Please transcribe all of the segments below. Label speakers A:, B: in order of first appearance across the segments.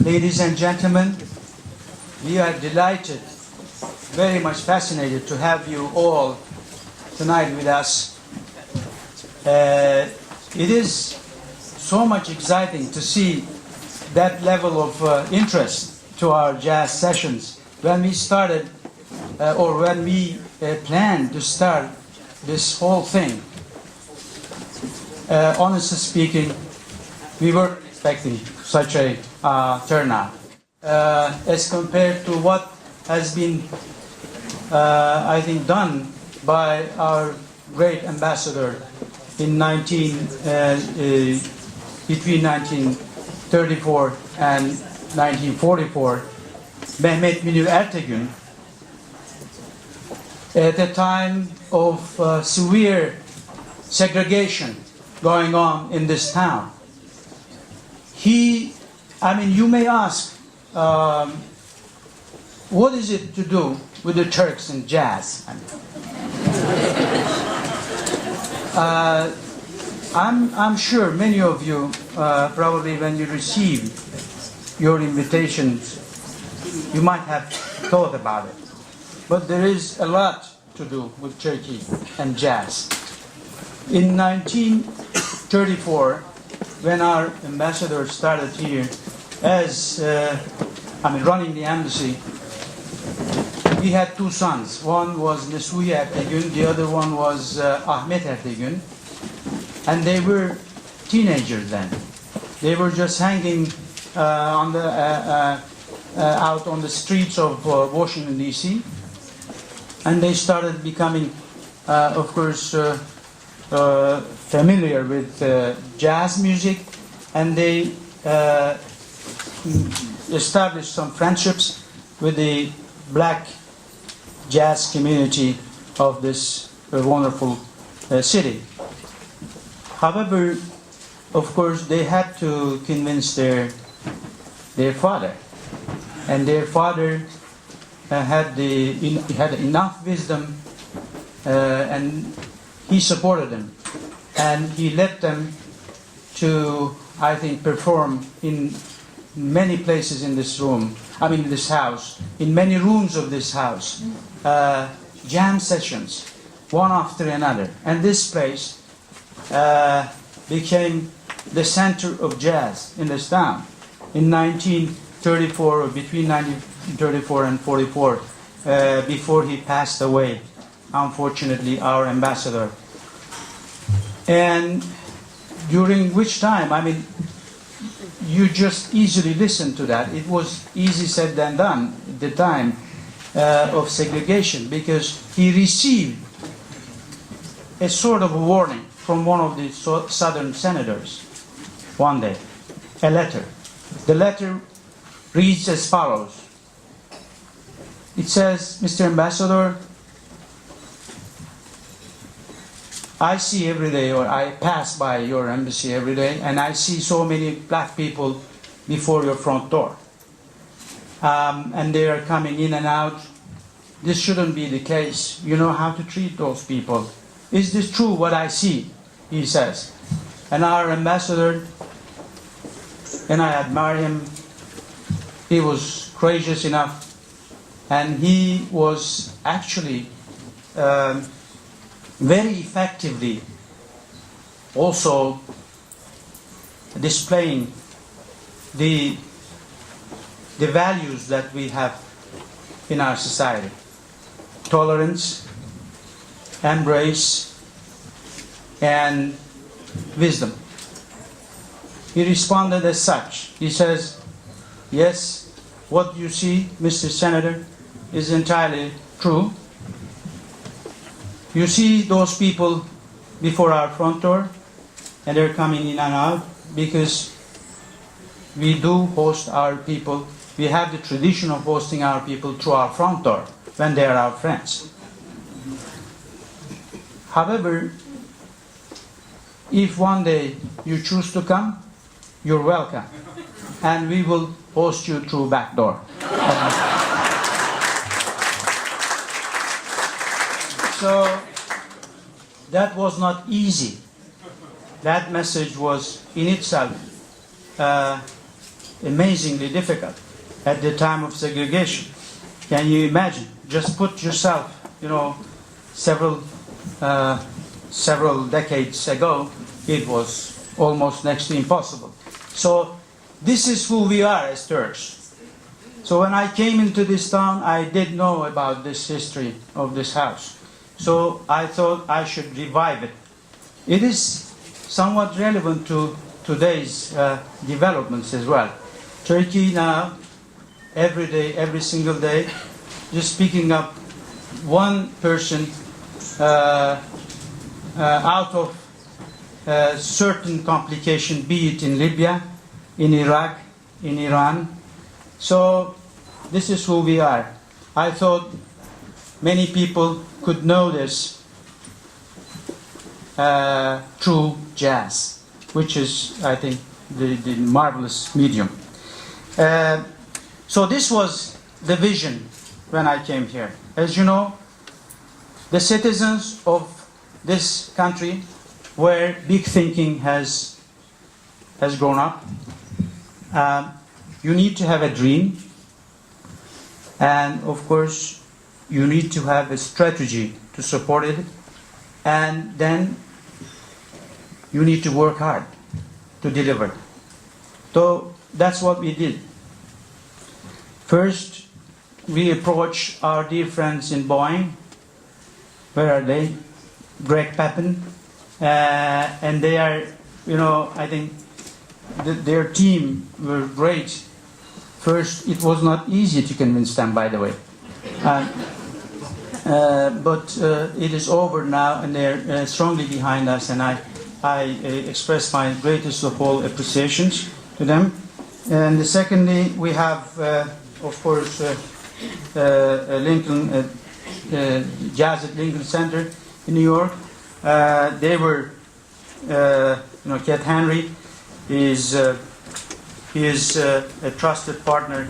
A: Ladies and gentlemen, we are delighted, very much fascinated to have you all tonight with us. It is so much exciting to see that level of interest to our jazz sessions. When we started, or when we planned to start this whole thing, honestly speaking, we weren't expecting such a turnout as compared to what has been, I think, done by our great ambassador in between 1934 and 1944, Mehmet Münir Ertegun, at a time of severe segregation going on in this town. You may ask, what is it to do with the Turks and jazz? I'm sure many of you, probably when you receive your invitations, you might have thought about it. But there is a lot to do with Turkey and jazz. In 1934, when our ambassador started here as running the embassy, he had two sons. One was Nesuhi Ertegun, the other one was Ahmet Ertegun, and they were teenagers then. They were just hanging out on the streets of Washington D.C., and they started becoming, of course, familiar with jazz music, and they established some friendships with the black jazz community of this wonderful city. However, of course, they had to convince their father, and their father had enough wisdom, and he supported them, and he let them to, I think, perform in many places in this house, in many rooms of this house, jam sessions, one after another. And this place became the center of jazz in this town. In 1934, or between 1934 and 44, before he passed away, unfortunately, our ambassador. And during which time, you just easily listen to that. It was easy said than done at the time of segregation, because he received a sort of a warning from one of the southern senators one day, a letter. The letter reads as follows. It says, "Mr. Ambassador, I see every day, or I pass by your embassy every day, and I see so many black people before your front door. And they are coming in and out. This shouldn't be the case. You know how to treat those people. Is this true what I see?" he says. And our ambassador, and I admire him, he was courageous enough, and he was actually very effectively also displaying the values that we have in our society: tolerance, embrace, and wisdom. He responded as such. He says, "Yes, what you see, Mr. Senator, is entirely true. You see those people before our front door, and they're coming in and out because we do host our people. We have the tradition of hosting our people through our front door when they are our friends. However, if one day you choose to come, you're welcome, and we will host you through back door." So that was not easy. That message was in itself amazingly difficult at the time of segregation. Can you imagine? Just put yourself, several decades ago, it was almost next to impossible. So this is who we are as Turks. So when I came into this town, I did know about this history of this house. So I thought I should revive it. It is somewhat relevant to today's developments as well. Turkey now, every day, every single day, just picking up one person out of certain complication, be it in Libya, in Iraq, in Iran. So this is who we are. I thought many people could know this through jazz, which is, I think, the marvelous medium. So this was the vision when I came here. As you know, the citizens of this country where big thinking has grown up. You need to have a dream, and of course you need to have a strategy to support it, and then you need to work hard to deliver. So that's what we did. First, we approached our dear friends in Boeing. Where are they? Greg Pappin, and they are, I think their team were great. First, it was not easy to convince them, by the way. But it is over now, and they're strongly behind us, and I express my greatest of all appreciations to them. And secondly, we have, of course, Lincoln, Jazz at Lincoln Center in New York. They were, Cat Henry is a trusted partner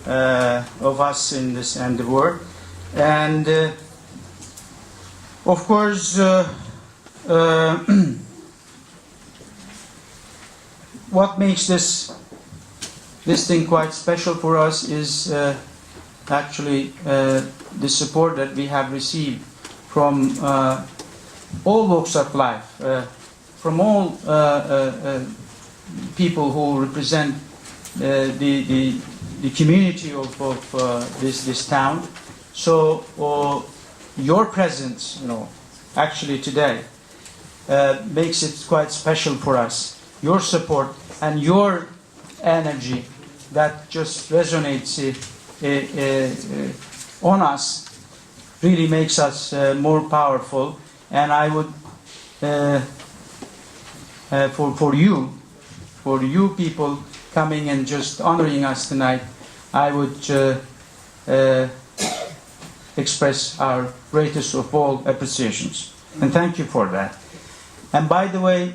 A: of us in this endeavor, and of course, what makes this thing quite special for us is actually the support that we have received from all walks of life, from all people who represent the community of this town. So your presence, actually today makes it quite special for us. Your support and your energy that just resonates on us really makes us more powerful. And I would, for you people coming and just honoring us tonight, I would express our greatest of all appreciations. And thank you for that. And by the way,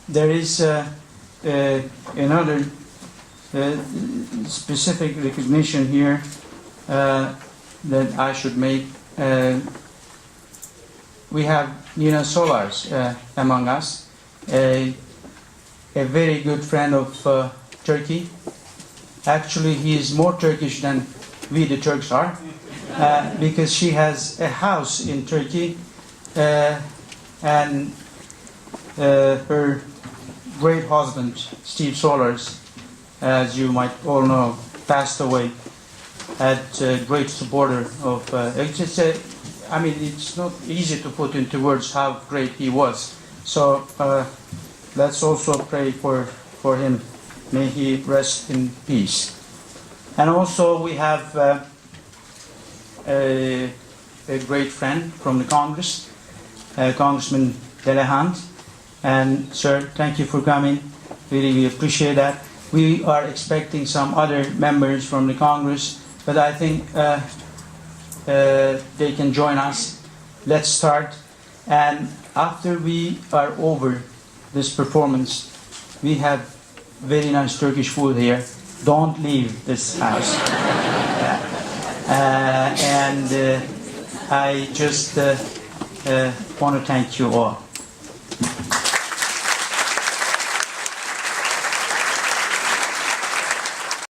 A: there is another specific recognition here that I should make. We have Nina Solars among us, a very good friend of Turkey. Actually, he is more Turkish than we the Turks are, because she has a house in Turkey, and her great husband, Steve Solars, as you might all know, passed away. At great supporter of. It's not easy to put into words how great he was. So let's also pray for him. May he rest in peace. And also we have a great friend from the Congress, Congressman Delahant. And sir, thank you for coming. Really, we appreciate that. We are expecting some other members from the Congress, but I think they can join us. Let's start. And after we are over this performance, we have very nice Turkish food here. Don't leave this house. And I just want to thank you all.